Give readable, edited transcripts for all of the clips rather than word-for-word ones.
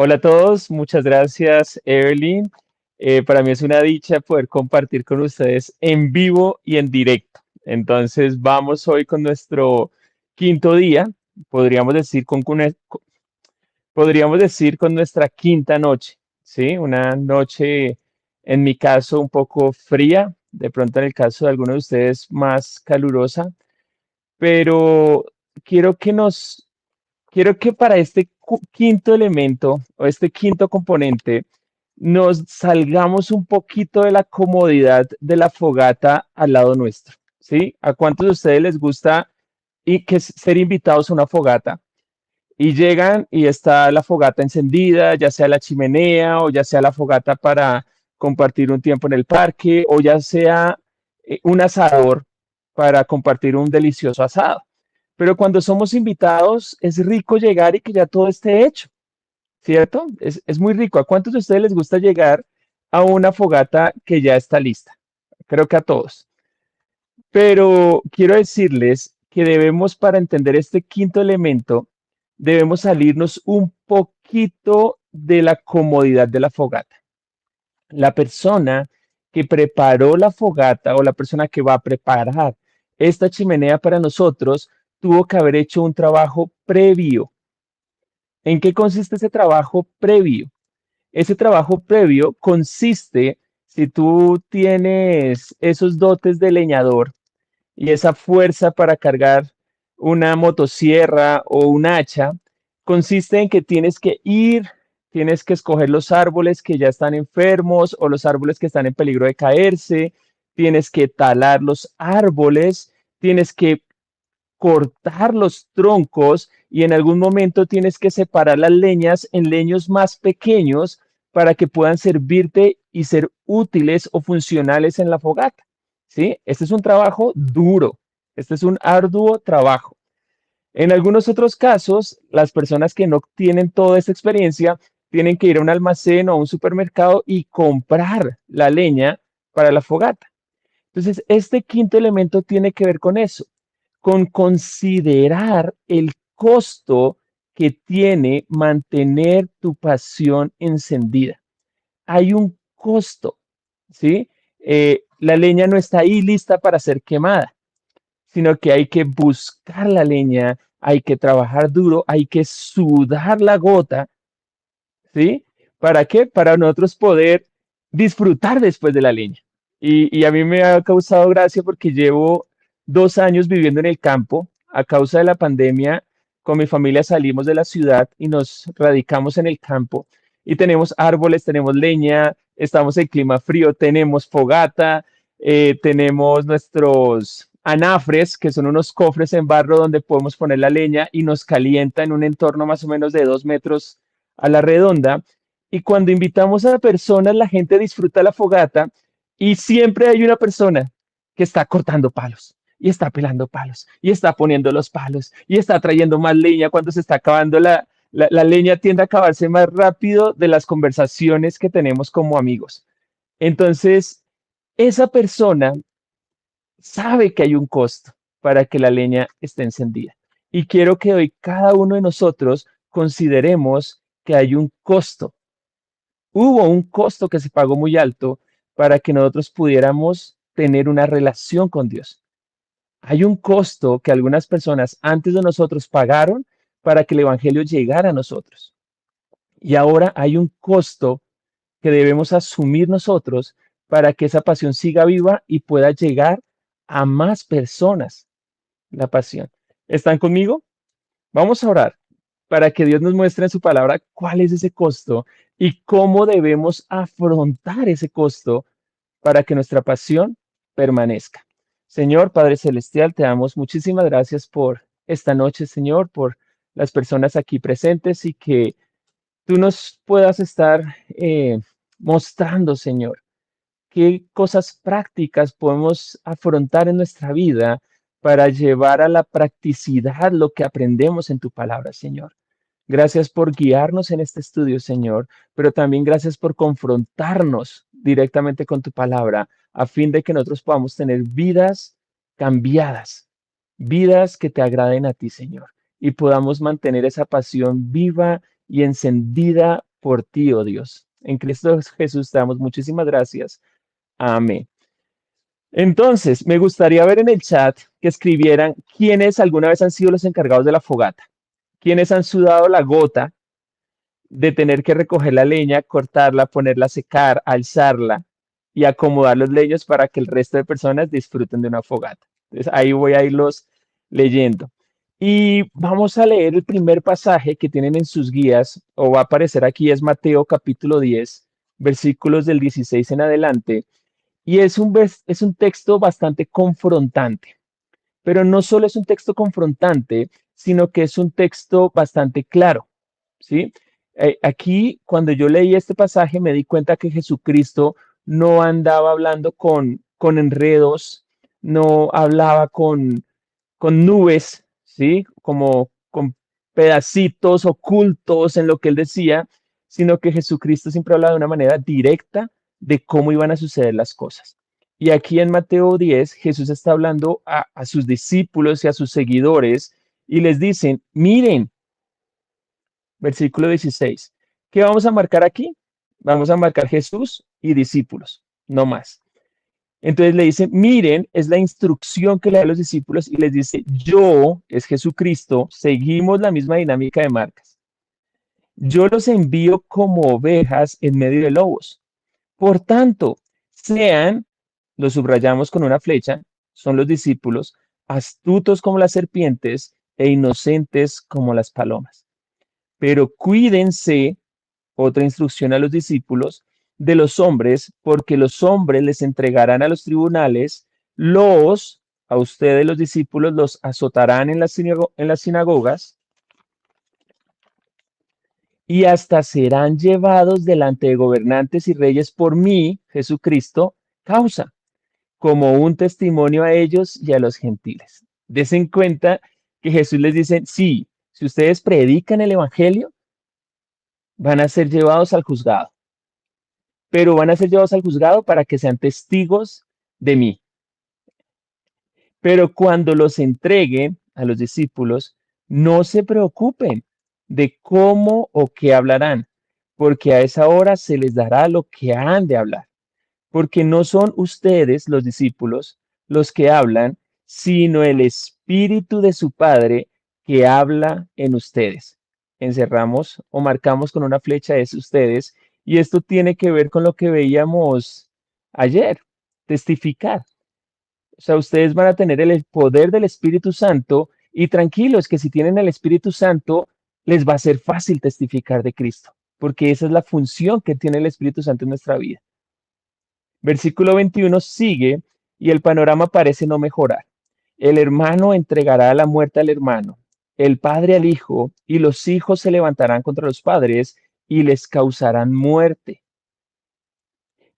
Hola a todos, muchas gracias, Evelyn. Para mí es una dicha poder compartir con ustedes en vivo y en directo. Entonces, vamos hoy con nuestro quinto día, podríamos decir podríamos decir con nuestra quinta noche, ¿sí? Una noche, en mi caso, un poco fría, de pronto en el caso de algunos de ustedes más calurosa, pero quiero que nos quiero que para este quinto elemento o este quinto componente nos salgamos un poquito de la comodidad de la fogata al lado nuestro, ¿sí? ¿A cuántos de ustedes les gusta ser invitados a una fogata y llegan y está la fogata encendida, ya sea la chimenea o ya sea la fogata para compartir un tiempo en el parque o ya sea un asador para compartir un delicioso asado? Pero cuando somos invitados, es rico llegar y que ya todo esté hecho, ¿cierto? Es muy rico. ¿A cuántos de ustedes les gusta llegar a una fogata que ya está lista? Creo que a todos. Pero quiero decirles que debemos, para entender este quinto elemento, debemos salirnos un poquito de la comodidad de la fogata. La persona que preparó la fogata o la persona que va a preparar esta chimenea para nosotros tuvo que haber hecho un trabajo previo. ¿En qué consiste ese trabajo previo? Ese trabajo previo consiste, si tú tienes esos dotes de leñador y esa fuerza para cargar una motosierra o un hacha, consiste en que tienes que escoger los árboles que ya están enfermos o los árboles que están en peligro de caerse, tienes que talar los árboles, tienes que cortar los troncos y en algún momento tienes que separar las leñas en leños más pequeños para que puedan servirte y ser útiles o funcionales en la fogata. ¿Sí? Este es un trabajo duro, este es un arduo trabajo. En algunos otros casos, las personas que no tienen toda esta experiencia tienen que ir a un almacén o a un supermercado y comprar la leña para la fogata. Entonces, este quinto elemento tiene que ver con eso, con considerar el costo que tiene mantener tu pasión encendida. Hay un costo, ¿sí? La leña no está ahí lista para ser quemada, sino que hay que buscar la leña, hay que trabajar duro, hay que sudar la gota, ¿sí? ¿Para qué? Para nosotros poder disfrutar después de la leña. Y a mí me ha causado gracia porque llevo 2 años viviendo en el campo. A causa de la pandemia, con mi familia salimos de la ciudad y nos radicamos en el campo. Y tenemos árboles, tenemos leña, estamos en clima frío, tenemos fogata, tenemos nuestros anafres, que son unos cofres en barro donde podemos poner la leña y nos calienta en un entorno más o menos de 2 metros a la redonda. Y cuando invitamos a personas, la gente disfruta la fogata y siempre hay una persona que está cortando palos y está pelando palos y está poniendo los palos y está trayendo más leña cuando se está acabando la leña tiende a acabarse más rápido de las conversaciones que tenemos como amigos. Entonces, esa persona sabe que hay un costo para que la leña esté encendida. Y quiero que hoy cada uno de nosotros consideremos que hay un costo. Hubo un costo que se pagó muy alto para que nosotros pudiéramos tener una relación con Dios. Hay un costo que algunas personas antes de nosotros pagaron para que el Evangelio llegara a nosotros. Y ahora hay un costo que debemos asumir nosotros para que esa pasión siga viva y pueda llegar a más personas la pasión. ¿Están conmigo? Vamos a orar para que Dios nos muestre en su palabra cuál es ese costo y cómo debemos afrontar ese costo para que nuestra pasión permanezca. Señor Padre Celestial, te damos muchísimas gracias por esta noche, Señor, por las personas aquí presentes y que tú nos puedas estar mostrando, Señor, qué cosas prácticas podemos afrontar en nuestra vida para llevar a la practicidad lo que aprendemos en tu palabra, Señor. Gracias por guiarnos en este estudio, Señor, pero también gracias por confrontarnos directamente con tu palabra a fin de que nosotros podamos tener vidas cambiadas, vidas que te agraden a ti, Señor, y podamos mantener esa pasión viva y encendida por ti, oh Dios. En Cristo Jesús te damos muchísimas gracias. Amén. Entonces, me gustaría ver en el chat que escribieran quiénes alguna vez han sido los encargados de la fogata, quiénes han sudado la gota de tener que recoger la leña, cortarla, ponerla a secar, alzarla y acomodar los leños para que el resto de personas disfruten de una fogata. Entonces, ahí voy a irlos leyendo. Y vamos a leer el primer pasaje que tienen en sus guías, o va a aparecer aquí, es Mateo capítulo 10, versículos del 16 en adelante. Y es un texto bastante confrontante, pero no solo es un texto confrontante, sino que es un texto bastante claro, ¿sí? Aquí, cuando yo leí este pasaje, me di cuenta que Jesucristo no andaba hablando con enredos, no hablaba con nubes, ¿sí? Como con pedacitos ocultos en lo que él decía, sino que Jesucristo siempre hablaba de una manera directa de cómo iban a suceder las cosas. Y aquí en Mateo 10, Jesús está hablando a sus discípulos y a sus seguidores y les dicen, miren, versículo 16, ¿qué vamos a marcar aquí? Vamos a marcar Jesús y discípulos, no más. Entonces le dice, miren, es la instrucción que le da a los discípulos y les dice, yo, es Jesucristo, seguimos la misma dinámica de marcas. Yo los envío como ovejas en medio de lobos. Por tanto, sean, lo subrayamos con una flecha, son los discípulos, astutos como las serpientes e inocentes como las palomas. Pero cuídense, otra instrucción a los discípulos, de los hombres, porque los hombres les entregarán a los tribunales, a ustedes los discípulos, los azotarán en en las sinagogas y hasta serán llevados delante de gobernantes y reyes por mí, Jesucristo, causa, como un testimonio a ellos y a los gentiles. Desen cuenta que Jesús les dice, sí, si ustedes predican el evangelio, van a ser llevados al juzgado, pero van a ser llevados al juzgado para que sean testigos de mí. Pero cuando los entreguen a los discípulos, no se preocupen de cómo o qué hablarán, porque a esa hora se les dará lo que han de hablar, porque no son ustedes, los discípulos, los que hablan, sino el Espíritu de su Padre que habla en ustedes. Encerramos o marcamos con una flecha es ustedes, y esto tiene que ver con lo que veíamos ayer, testificar. O sea, ustedes van a tener el poder del Espíritu Santo y tranquilos que si tienen el Espíritu Santo, les va a ser fácil testificar de Cristo, porque esa es la función que tiene el Espíritu Santo en nuestra vida. Versículo 21 sigue y el panorama parece no mejorar. El hermano entregará a la muerte al hermano, el padre al hijo, y los hijos se levantarán contra los padres y les causarán muerte.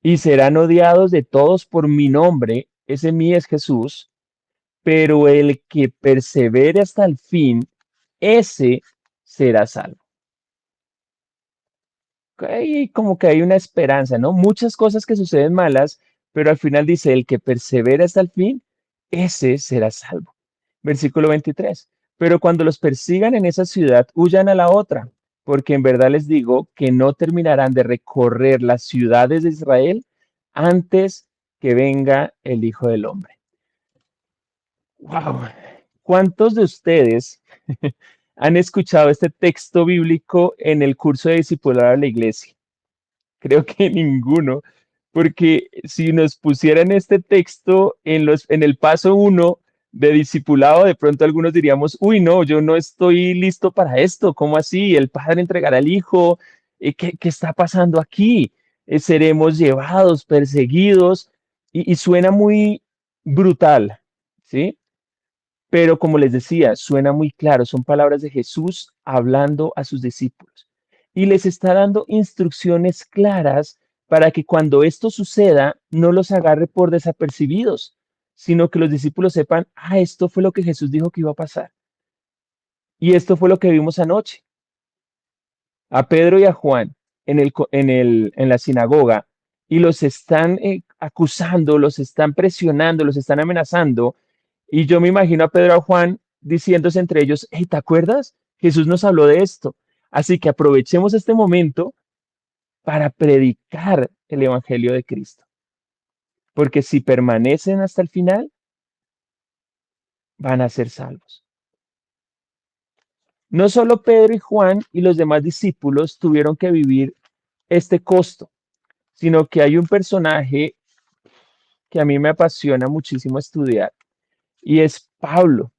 Y serán odiados de todos por mi nombre, ese mí es Jesús, pero el que persevere hasta el fin, ese será salvo. Y como que hay una esperanza, ¿no? Muchas cosas que suceden malas, pero al final dice, el que persevera hasta el fin, ese será salvo. Versículo 23. Pero cuando los persigan en esa ciudad, huyan a la otra, porque en verdad les digo que no terminarán de recorrer las ciudades de Israel antes que venga el Hijo del Hombre. Wow. ¿Cuántos de ustedes han escuchado este texto bíblico en el curso de discipulado de la iglesia? Creo que ninguno, porque si nos pusieran este texto en el paso uno de discipulado, de pronto algunos diríamos, uy, no, yo no estoy listo para esto, ¿cómo así? El padre entregará al hijo, ¿qué está pasando aquí? Seremos llevados, perseguidos, y suena muy brutal, ¿sí? Pero como les decía, suena muy claro, son palabras de Jesús hablando a sus discípulos y les está dando instrucciones claras para que cuando esto suceda no los agarre por desapercibidos, sino que los discípulos sepan, esto fue lo que Jesús dijo que iba a pasar. Y esto fue lo que vimos anoche. A Pedro y a Juan en la sinagoga y los están acusando, los están presionando, los están amenazando. Y yo me imagino a Pedro y a Juan diciéndose entre ellos, hey, ¿te acuerdas? Jesús nos habló de esto. Así que aprovechemos este momento para predicar el Evangelio de Cristo. Porque si permanecen hasta el final, van a ser salvos. No solo Pedro y Juan y los demás discípulos tuvieron que vivir este costo, sino que hay un personaje que a mí me apasiona muchísimo estudiar y es Pablo.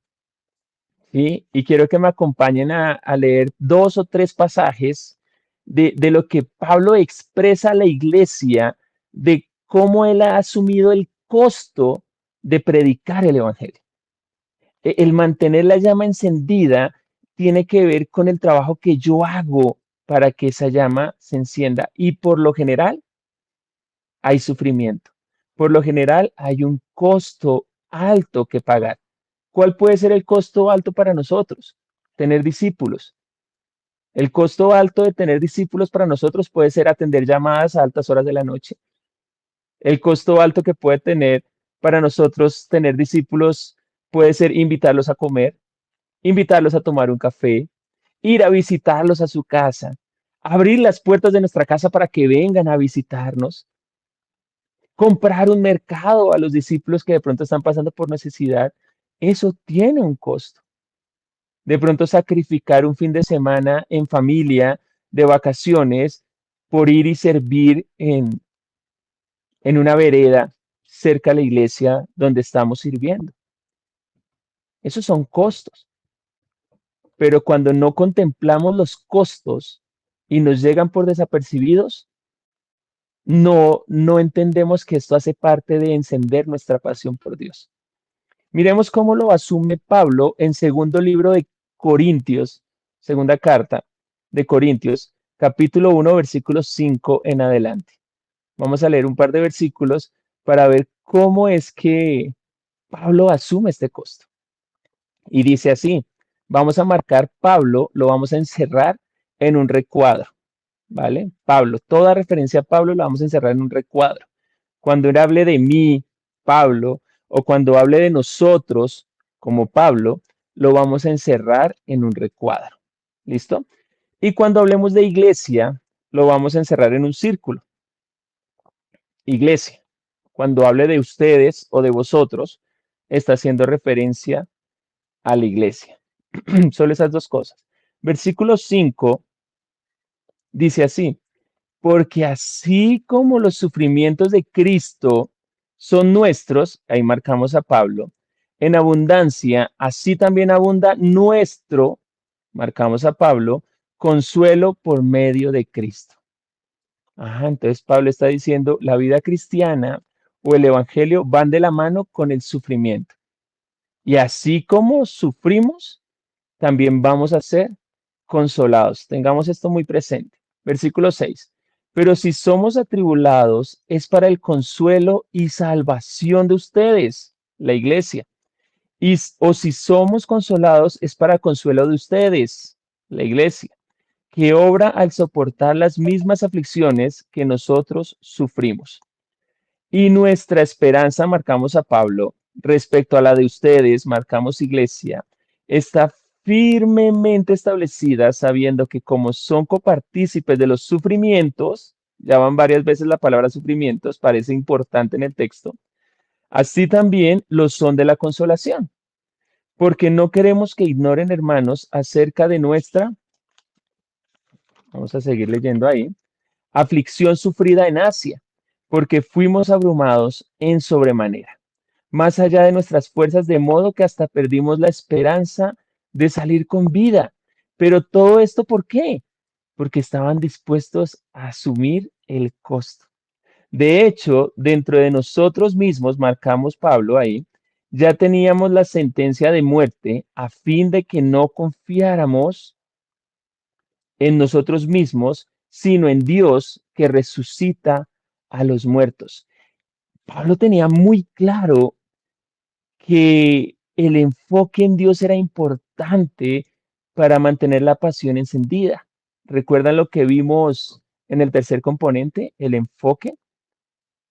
¿Sí? Y quiero que me acompañen a leer dos o tres pasajes de lo que Pablo expresa a la iglesia, de cómo él ha asumido el costo de predicar el Evangelio. El mantener la llama encendida tiene que ver con el trabajo que yo hago para que esa llama se encienda. Y por lo general hay sufrimiento. Por lo general hay un costo alto que pagar. ¿Cuál puede ser el costo alto para nosotros? Tener discípulos. El costo alto de tener discípulos para nosotros puede ser atender llamadas a altas horas de la noche. El costo alto que puede tener para nosotros tener discípulos puede ser invitarlos a comer, invitarlos a tomar un café, ir a visitarlos a su casa, abrir las puertas de nuestra casa para que vengan a visitarnos, comprar un mercado a los discípulos que de pronto están pasando por necesidad. Eso tiene un costo. De pronto sacrificar un fin de semana en familia, de vacaciones, por ir y servir en una vereda cerca a la iglesia donde estamos sirviendo. Esos son costos. Pero cuando no contemplamos los costos y nos llegan por desapercibidos, no entendemos que esto hace parte de encender nuestra pasión por Dios. Miremos cómo lo asume Pablo en segundo libro de Corintios, segunda carta de Corintios, capítulo 1, versículos 5 en adelante. Vamos a leer un par de versículos para ver cómo es que Pablo asume este costo. Y dice así, vamos a marcar Pablo, lo vamos a encerrar en un recuadro, ¿vale? Pablo, toda referencia a Pablo la vamos a encerrar en un recuadro. Cuando él hable de mí, Pablo, o cuando hable de nosotros, como Pablo, lo vamos a encerrar en un recuadro. ¿Listo? Y cuando hablemos de iglesia, lo vamos a encerrar en un círculo. Iglesia. Cuando hable de ustedes o de vosotros, está haciendo referencia a la iglesia. Solo esas dos cosas. Versículo 5 dice así, porque así como los sufrimientos de Cristo son nuestros, ahí marcamos a Pablo, en abundancia, así también abunda nuestro, marcamos a Pablo, consuelo por medio de Cristo. Ajá, entonces Pablo está diciendo, la vida cristiana o el evangelio van de la mano con el sufrimiento. Y así como sufrimos, también vamos a ser consolados. Tengamos esto muy presente. Versículo 6. Pero si somos atribulados, es para el consuelo y salvación de ustedes, la iglesia. O si somos consolados, es para consuelo de ustedes, la iglesia, que obra al soportar las mismas aflicciones que nosotros sufrimos. Y nuestra esperanza, marcamos a Pablo, respecto a la de ustedes, marcamos iglesia, está firmemente establecida, sabiendo que como son copartícipes de los sufrimientos, ya van varias veces la palabra sufrimientos, parece importante en el texto, así también lo son de la consolación, porque no queremos que ignoren, hermanos, acerca de nuestra, vamos a seguir leyendo ahí, aflicción sufrida en Asia, porque fuimos abrumados en sobremanera, más allá de nuestras fuerzas, de modo que hasta perdimos la esperanza de salir con vida. Pero todo esto, ¿por qué? Porque estaban dispuestos a asumir el costo. De hecho, dentro de nosotros mismos, marcamos Pablo ahí, ya teníamos la sentencia de muerte a fin de que no confiáramos en nosotros mismos, sino en Dios que resucita a los muertos. Pablo tenía muy claro que el enfoque en Dios era importante para mantener la pasión encendida. ¿Recuerdan lo que vimos en el tercer componente? El enfoque,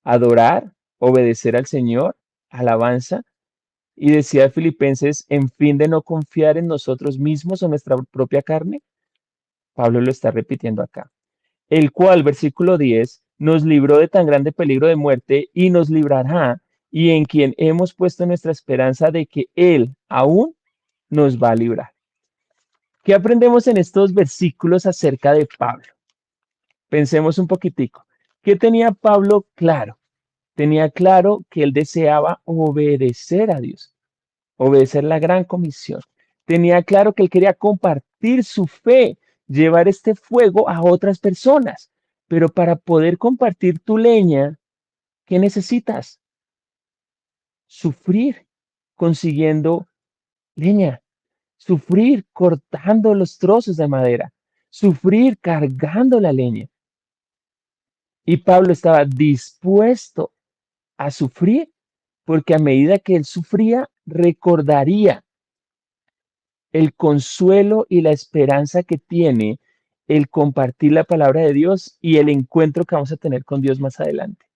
adorar, obedecer al Señor, alabanza. Y decía Filipenses, en fin de no confiar en nosotros mismos o nuestra propia carne. Pablo lo está repitiendo acá. el cual, versículo 10, nos libró de tan grande peligro de muerte y nos librará, y en quien hemos puesto nuestra esperanza de que Él aún nos va a librar. ¿Qué aprendemos en estos versículos acerca de Pablo? Pensemos un poquitico. ¿Qué tenía Pablo claro? Tenía claro que él deseaba obedecer a Dios, obedecer la gran comisión. Tenía claro que él quería compartir su fe, llevar este fuego a otras personas. Pero para poder compartir tu leña, ¿qué necesitas? Sufrir consiguiendo leña, sufrir cortando los trozos de madera, sufrir cargando la leña. Y Pablo estaba dispuesto a sufrir porque a medida que él sufría, recordaría el consuelo y la esperanza que tiene el compartir la palabra de Dios y el encuentro que vamos a tener con Dios más adelante.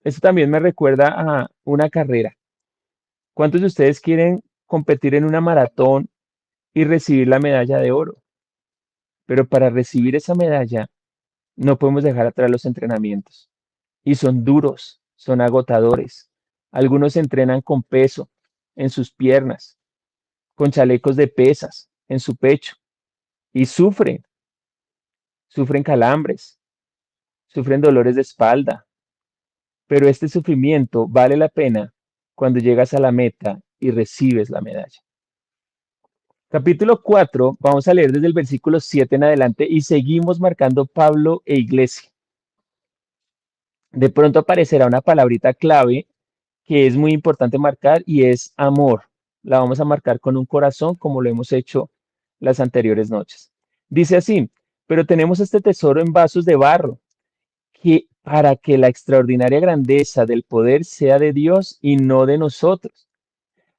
Eso también me recuerda a una carrera. ¿Cuántos de ustedes quieren competir en una maratón y recibir la medalla de oro? Pero para recibir esa medalla no podemos dejar atrás los entrenamientos. Y son duros, son agotadores. Algunos entrenan con peso en sus piernas, con chalecos de pesas en su pecho y sufren calambres, sufren dolores de espalda, pero este sufrimiento vale la pena cuando llegas a la meta y recibes la medalla. Capítulo 4, vamos a leer desde el versículo 7 en adelante y seguimos marcando Pablo e iglesia. De pronto aparecerá una palabrita clave que es muy importante marcar y es amor. La vamos a marcar con un corazón como lo hemos hecho las anteriores noches. Dice así, pero tenemos este tesoro en vasos de barro, que para que la extraordinaria grandeza del poder sea de Dios y no de nosotros.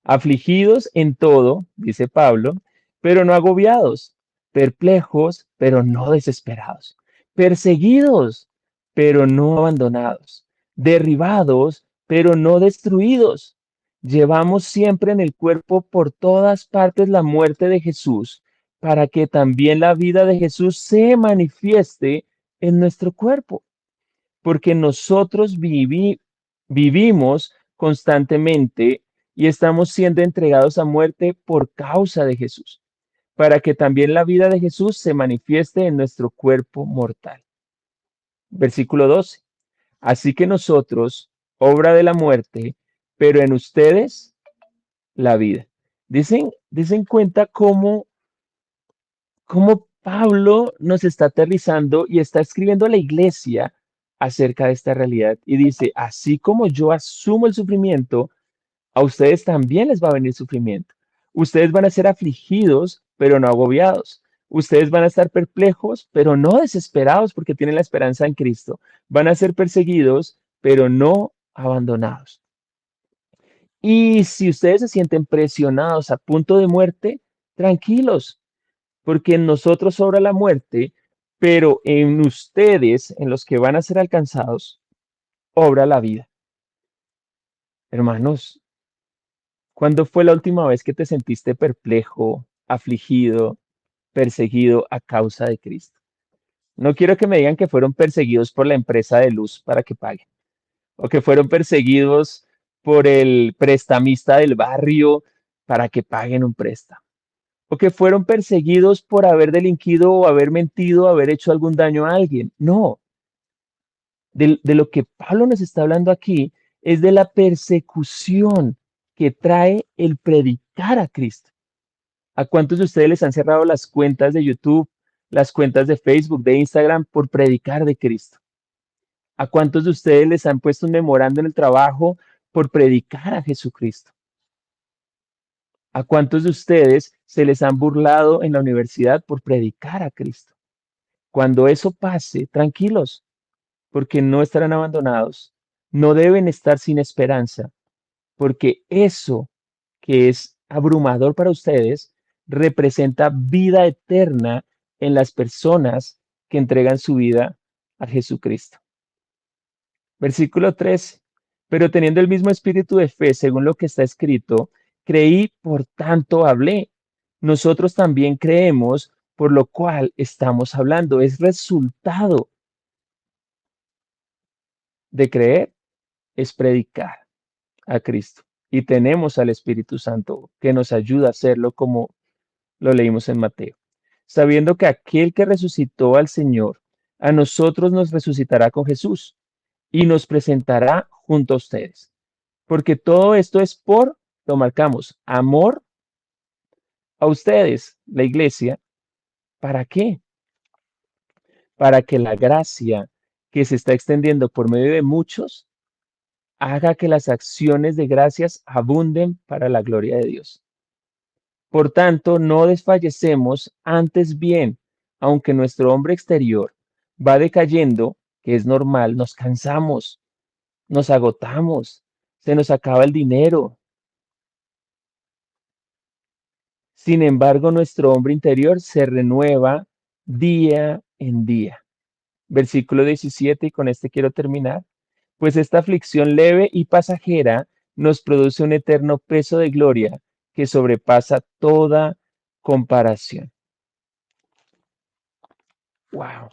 Afligidos en todo, dice Pablo, pero no agobiados, perplejos, pero no desesperados, perseguidos, pero no abandonados, derribados, pero no destruidos. Llevamos siempre en el cuerpo por todas partes la muerte de Jesús, para que también la vida de Jesús se manifieste en nuestro cuerpo, porque nosotros vivimos constantemente y estamos siendo entregados a muerte por causa de Jesús, para que también la vida de Jesús se manifieste en nuestro cuerpo mortal. Versículo 12. Así que nosotros, obra de la muerte, pero en ustedes la vida. Dicen cuenta cómo Pablo nos está aterrizando y está escribiendo a la iglesia acerca de esta realidad. Y dice, así como yo asumo el sufrimiento, a ustedes también les va a venir sufrimiento. Ustedes van a ser afligidos, pero no agobiados. Ustedes van a estar perplejos, pero no desesperados porque tienen la esperanza en Cristo. Van a ser perseguidos, pero no abandonados. Y si ustedes se sienten presionados a punto de muerte, tranquilos, porque en nosotros sobra la muerte, pero en ustedes, en los que van a ser alcanzados, obra la vida. Hermanos, ¿cuándo fue la última vez que te sentiste perplejo, afligido, perseguido a causa de Cristo? No quiero que me digan que fueron perseguidos por la empresa de luz para que paguen, o que fueron perseguidos por el prestamista del barrio para que paguen un préstamo, o que fueron perseguidos por haber delinquido o haber mentido o haber hecho algún daño a alguien. No, de lo que Pablo nos está hablando aquí es de la persecución que trae el predicar a Cristo. ¿A cuántos de ustedes les han cerrado las cuentas de YouTube, las cuentas de Facebook, de Instagram por predicar de Cristo? ¿A cuántos de ustedes les han puesto un memorando en el trabajo por predicar a Jesucristo? ¿A cuántos de ustedes se les han burlado en la universidad por predicar a Cristo? Cuando eso pase, tranquilos, porque no estarán abandonados, no deben estar sin esperanza, porque eso que es abrumador para ustedes representa vida eterna en las personas que entregan su vida a Jesucristo. Versículo 13. Pero teniendo el mismo espíritu de fe, según lo que está escrito, creí, por tanto hablé. Nosotros también creemos, por lo cual estamos hablando. Es resultado de creer, es predicar a Cristo. Y tenemos al Espíritu Santo que nos ayuda a hacerlo como lo leímos en Mateo. Sabiendo que aquel que resucitó al Señor, a nosotros nos resucitará con Jesús y nos presentará junto a ustedes. Porque todo esto es por, lo marcamos, amor a ustedes, la iglesia. ¿Para qué? Para que la gracia que se está extendiendo por medio de muchos haga que las acciones de gracias abunden para la gloria de Dios. Por tanto, no desfallecemos, antes bien, aunque nuestro hombre exterior va decayendo, que es normal, nos cansamos, nos agotamos, se nos acaba el dinero. Sin embargo, nuestro hombre interior se renueva día en día. Versículo 17, y con este quiero terminar. Pues esta aflicción leve y pasajera nos produce un eterno peso de gloria que sobrepasa toda comparación. Wow.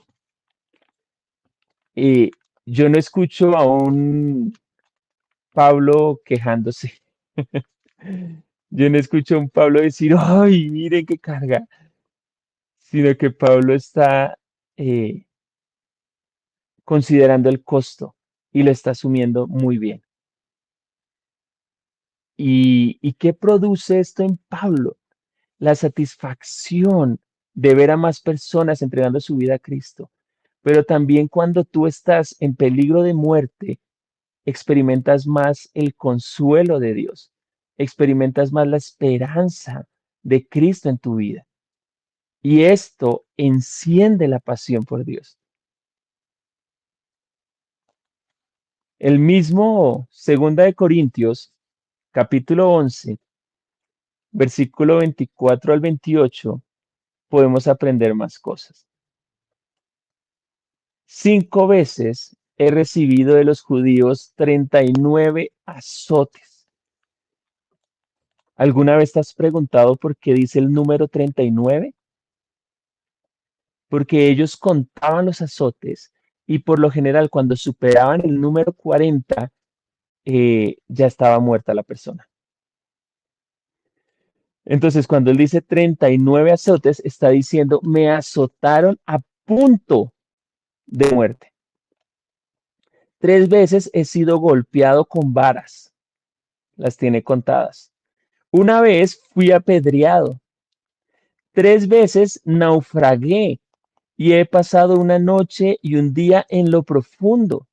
Y yo no escucho a un Pablo quejándose. Yo no escucho a un Pablo decir, ay, miren qué carga, sino que Pablo está eh, considerando el costo y lo está asumiendo muy bien. ¿Y qué produce esto en Pablo? La satisfacción de ver a más personas entregando su vida a Cristo. Pero también cuando tú estás en peligro de muerte, experimentas más el consuelo de Dios, experimentas más la esperanza de Cristo en tu vida. Y esto enciende la pasión por Dios. El mismo Segunda de Corintios, capítulo 11, versículo 24 al 28, podemos aprender más cosas. 5 veces he recibido de los judíos 39 azotes. ¿Alguna vez te has preguntado por qué dice el número 39? Porque ellos contaban los azotes y por lo general cuando superaban el número 40, ya estaba muerta la persona. Entonces, cuando él dice 39 azotes, está diciendo, me azotaron a punto de muerte. 3 veces he sido golpeado con varas, las tiene contadas. Una vez fui apedreado. 3 veces naufragué y he pasado una noche y un día en lo profundo.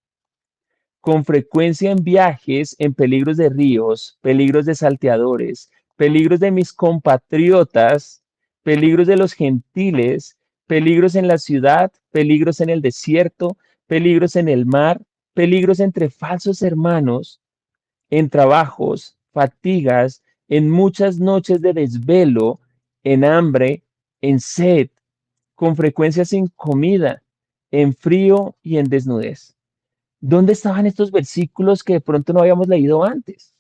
Con frecuencia en viajes, en peligros de ríos, peligros de salteadores, peligros de mis compatriotas, peligros de los gentiles, peligros en la ciudad, peligros en el desierto, peligros en el mar, peligros entre falsos hermanos, en trabajos, fatigas, en muchas noches de desvelo, en hambre, en sed, con frecuencia sin comida, en frío y en desnudez. ¿Dónde estaban estos versículos que de pronto no habíamos leído antes?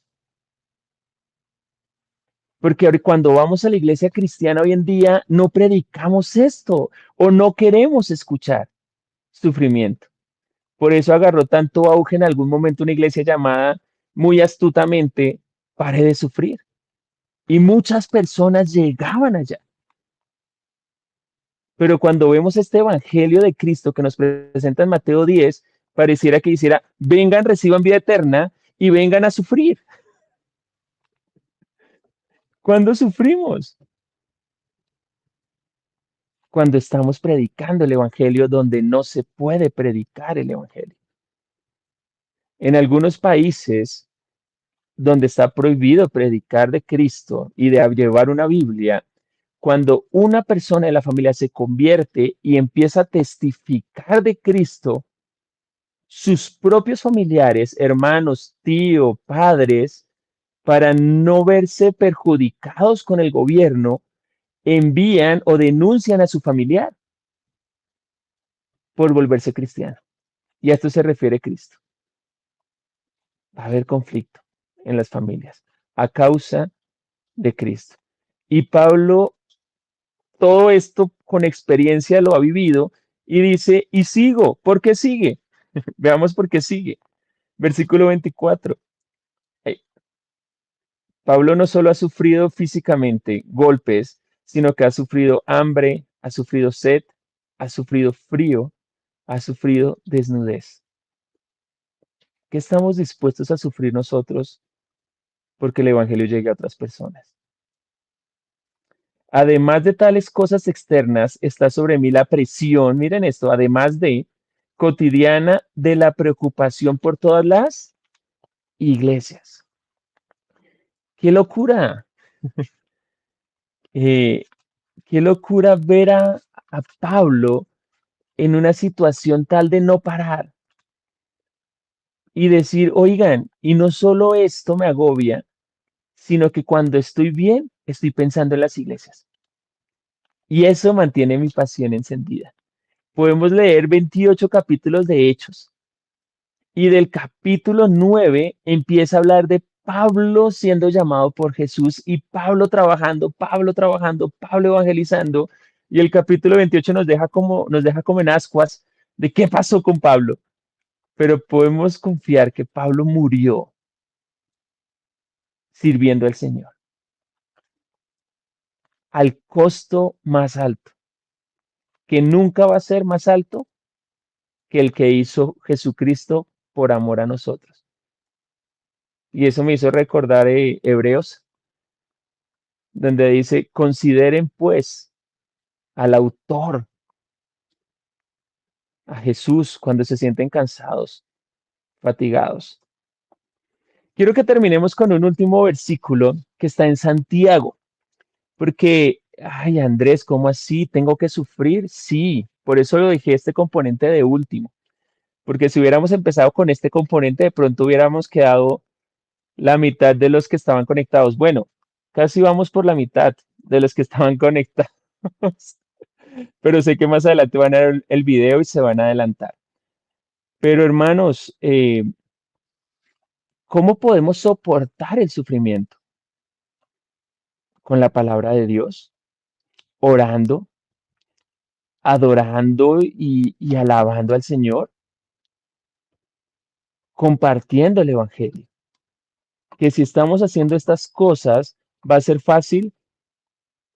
Porque cuando vamos a la iglesia cristiana hoy en día no predicamos esto o no queremos escuchar sufrimiento. Por eso agarró tanto auge en algún momento una iglesia llamada muy astutamente Pare de Sufrir. Y muchas personas llegaban allá. Pero cuando vemos este evangelio de Cristo que nos presenta en Mateo 10, pareciera que hiciera, vengan, reciban vida eterna y vengan a sufrir. ¿Cuándo sufrimos? Cuando estamos predicando el evangelio donde no se puede predicar el evangelio. En algunos países donde está prohibido predicar de Cristo y de llevar una Biblia, cuando una persona de la familia se convierte y empieza a testificar de Cristo, sus propios familiares, hermanos, tíos, padres, para no verse perjudicados con el gobierno, envían o denuncian a su familiar por volverse cristiano. Y a esto se refiere Cristo. Va a haber conflicto en las familias a causa de Cristo. Y Pablo, todo esto con experiencia lo ha vivido y dice, y sigo, ¿por qué sigue? Veamos por qué sigue. Versículo 24. eh, Pablo no solo ha sufrido físicamente golpes, sino que ha sufrido hambre, ha sufrido sed, ha sufrido frío, ha sufrido desnudez. ¿Qué estamos dispuestos a sufrir nosotros porque el Evangelio llegue a otras personas? Además de tales cosas externas, está sobre mí la presión, miren esto, además de cotidiana de la preocupación por todas las iglesias. ¡Qué locura! Eh, qué locura ver a Pablo en una situación tal de no parar y decir, oigan, y no solo esto me agobia, sino que cuando estoy bien, estoy pensando en las iglesias. Y eso mantiene mi pasión encendida. Podemos leer 28 capítulos de Hechos y del capítulo 9 empieza a hablar de Pablo siendo llamado por Jesús y Pablo trabajando, Pablo evangelizando. Y el capítulo 28 nos deja como en ascuas de qué pasó con Pablo. Pero podemos confiar que Pablo murió sirviendo al Señor al costo más alto, que nunca va a ser más alto que el que hizo Jesucristo por amor a nosotros. Y eso me hizo recordar Hebreos, donde dice, consideren pues al autor, a Jesús, cuando se sienten cansados, fatigados. Quiero que terminemos con un último versículo que está en Santiago, porque, ay Andrés, ¿cómo así? ¿Tengo que sufrir? Sí, por eso lo dejé este componente de último, porque si hubiéramos empezado con este componente, de pronto hubiéramos quedado la mitad de los que estaban conectados. Bueno, casi vamos por la mitad de los que estaban conectados, pero sé que más adelante van a ver el video y se van a adelantar. Pero hermanos, ¿cómo podemos soportar el sufrimiento? Con la palabra de Dios, orando, adorando y alabando al Señor, compartiendo el Evangelio. Que si estamos haciendo estas cosas, va a ser fácil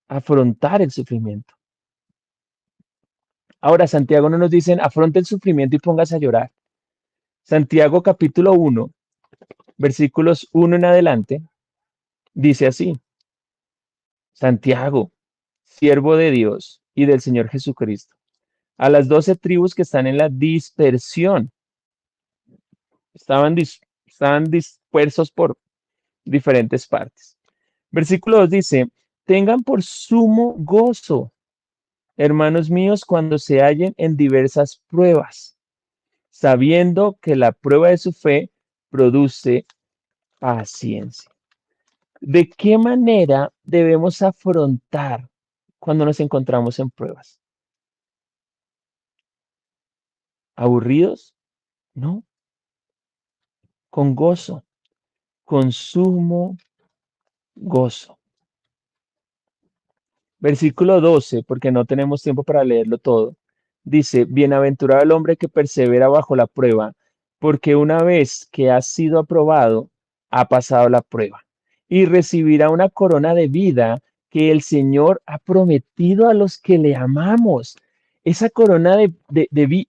afrontar el sufrimiento. Ahora, Santiago no nos dice, afronte el sufrimiento y póngase a llorar. Santiago capítulo 1, versículos 1 en adelante, dice así, Santiago, siervo de Dios y del Señor Jesucristo, a las 12 tribus que están en la dispersión, estaban dispersos por diferentes partes. Versículo 2 dice, tengan por sumo gozo, hermanos míos, cuando se hallen en diversas pruebas, sabiendo que la prueba de su fe produce paciencia. ¿De qué manera debemos afrontar cuando nos encontramos en pruebas? ¿Aburridos? No, con gozo, con sumo gozo. Versículo 12, porque no tenemos tiempo para leerlo todo. Dice, bienaventurado el hombre que persevera bajo la prueba, porque una vez que ha sido aprobado, ha pasado la prueba y recibirá una corona de vida que el Señor ha prometido a los que le amamos. Esa corona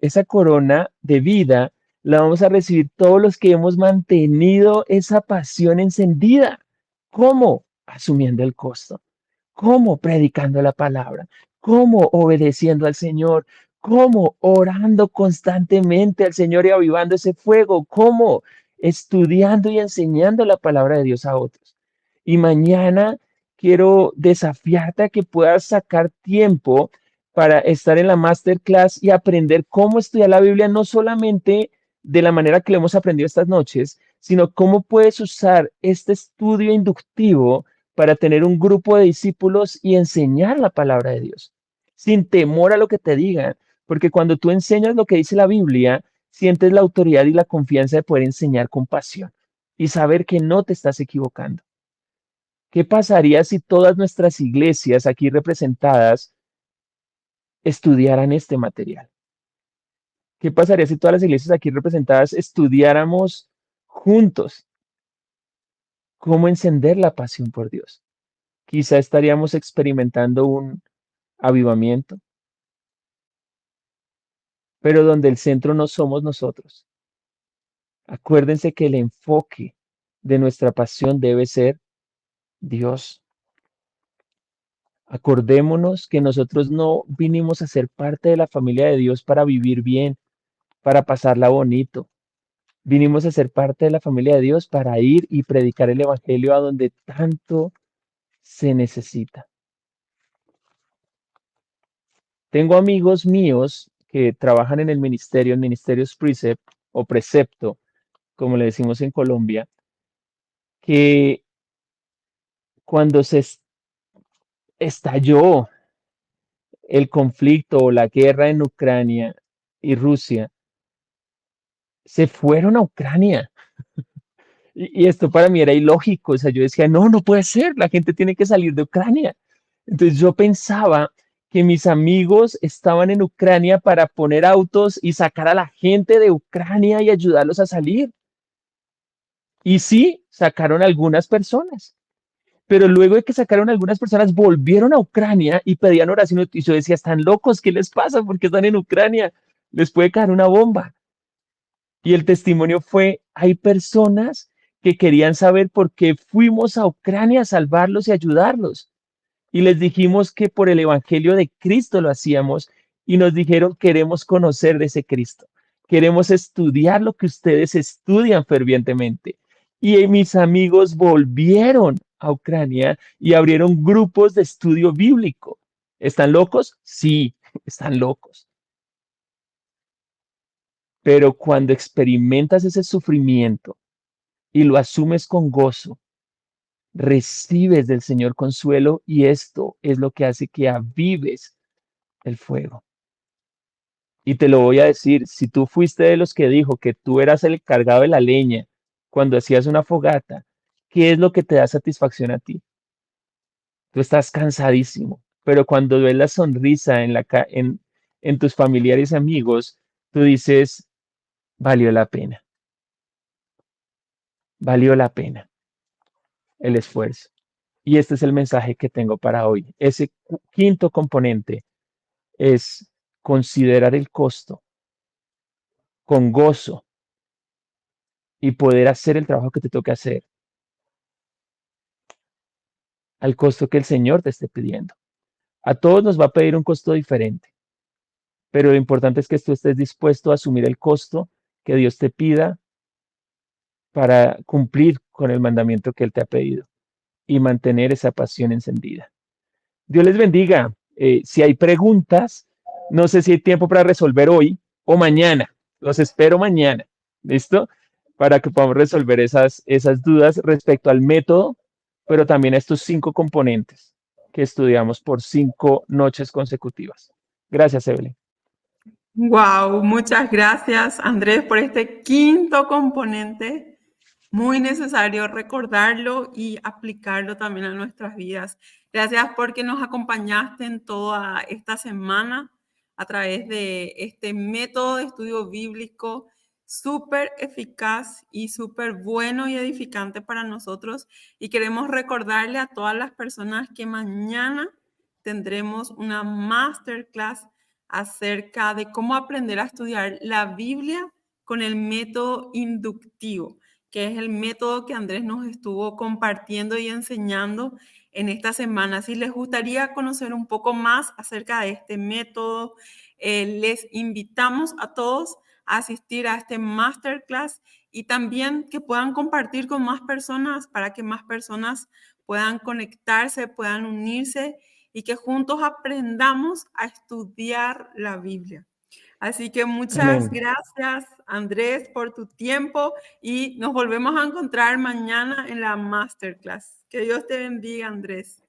esa corona de vida la vamos a recibir todos los que hemos mantenido esa pasión encendida. ¿Cómo? Asumiendo el costo. ¿Cómo? Predicando la palabra. ¿Cómo? Obedeciendo al Señor. ¿Cómo? Orando constantemente al Señor y avivando ese fuego. ¿Cómo? Estudiando y enseñando la palabra de Dios a otros. Y mañana quiero desafiarte a que puedas sacar tiempo para estar en la masterclass y aprender cómo estudiar la Biblia, no solamente de la manera que lo hemos aprendido estas noches, sino cómo puedes usar este estudio inductivo para tener un grupo de discípulos y enseñar la palabra de Dios, sin temor a lo que te digan, porque cuando tú enseñas lo que dice la Biblia, sientes la autoridad y la confianza de poder enseñar con pasión y saber que no te estás equivocando. ¿Qué pasaría si todas nuestras iglesias aquí representadas estudiaran este material? ¿Qué pasaría si todas las iglesias aquí representadas estudiáramos juntos cómo encender la pasión por Dios? Quizá estaríamos experimentando un avivamiento, pero donde el centro no somos nosotros. Acuérdense que el enfoque de nuestra pasión debe ser Dios. Acordémonos que nosotros no vinimos a ser parte de la familia de Dios para vivir bien, para pasarla bonito. Vinimos a ser parte de la familia de Dios para ir y predicar el evangelio a donde tanto se necesita. Tengo amigos míos que trabajan en el Ministerios Precept o Precepto, como le decimos en Colombia, que cuando estalló el conflicto o la guerra en Ucrania y Rusia, se fueron a Ucrania. Y esto para mí era ilógico, o sea, yo decía, no, no puede ser, la gente tiene que salir de Ucrania. Entonces yo pensaba que mis amigos estaban en Ucrania para poner autos y sacar a la gente de Ucrania y ayudarlos a salir. Y sí, sacaron algunas personas, pero luego de que sacaron algunas personas, volvieron a Ucrania y pedían oración. Y yo decía, están locos, ¿qué les pasa? ¿Por qué están en Ucrania? Les puede caer una bomba. Y el testimonio fue, hay personas que querían saber por qué fuimos a Ucrania a salvarlos y ayudarlos. Y les dijimos que por el Evangelio de Cristo lo hacíamos y nos dijeron, queremos conocer de ese Cristo. Queremos estudiar lo que ustedes estudian fervientemente. Y mis amigos volvieron a Ucrania y abrieron grupos de estudio bíblico. ¿Están locos? Sí, están locos. Pero cuando experimentas ese sufrimiento y lo asumes con gozo, recibes del Señor consuelo y esto es lo que hace que avives el fuego. Y te lo voy a decir, si tú fuiste de los que dijo que tú eras el cargado de la leña cuando hacías una fogata, ¿qué es lo que te da satisfacción a ti? Tú estás cansadísimo, pero cuando ves la sonrisa en tus familiares y amigos, tú dices, valió la pena, valió la pena el esfuerzo. Y este es el mensaje que tengo para hoy. Ese quinto componente es considerar el costo con gozo y poder hacer el trabajo que te toca hacer al costo que el Señor te esté pidiendo. A todos nos va a pedir un costo diferente, pero lo importante es que tú estés dispuesto a asumir el costo que Dios te pida para cumplir con el mandamiento que Él te ha pedido y mantener esa pasión encendida. Dios les bendiga. Si hay preguntas, no sé si hay tiempo para resolver hoy o mañana. Los espero mañana. ¿Listo? Para que podamos resolver esas dudas respecto al método, pero también a estos 5 componentes que estudiamos por 5 noches consecutivas. Gracias, Evelyn. Wow, muchas gracias Andrés por este quinto componente. Muy necesario recordarlo y aplicarlo también a nuestras vidas. Gracias porque nos acompañaste en toda esta semana a través de este método de estudio bíblico súper eficaz y súper bueno y edificante para nosotros. Y queremos recordarle a todas las personas que mañana tendremos una masterclass acerca de cómo aprender a estudiar la Biblia con el método inductivo, que es el método que Andrés nos estuvo compartiendo y enseñando en esta semana. Si les gustaría conocer un poco más acerca de este método, les invitamos a todos a asistir a este masterclass y también que puedan compartir con más personas para que más personas puedan conectarse, puedan unirse y que juntos aprendamos a estudiar la Biblia. Así que muchas Amén. gracias, Andrés, por tu tiempo y nos volvemos a encontrar mañana en la masterclass. Que Dios te bendiga, Andrés.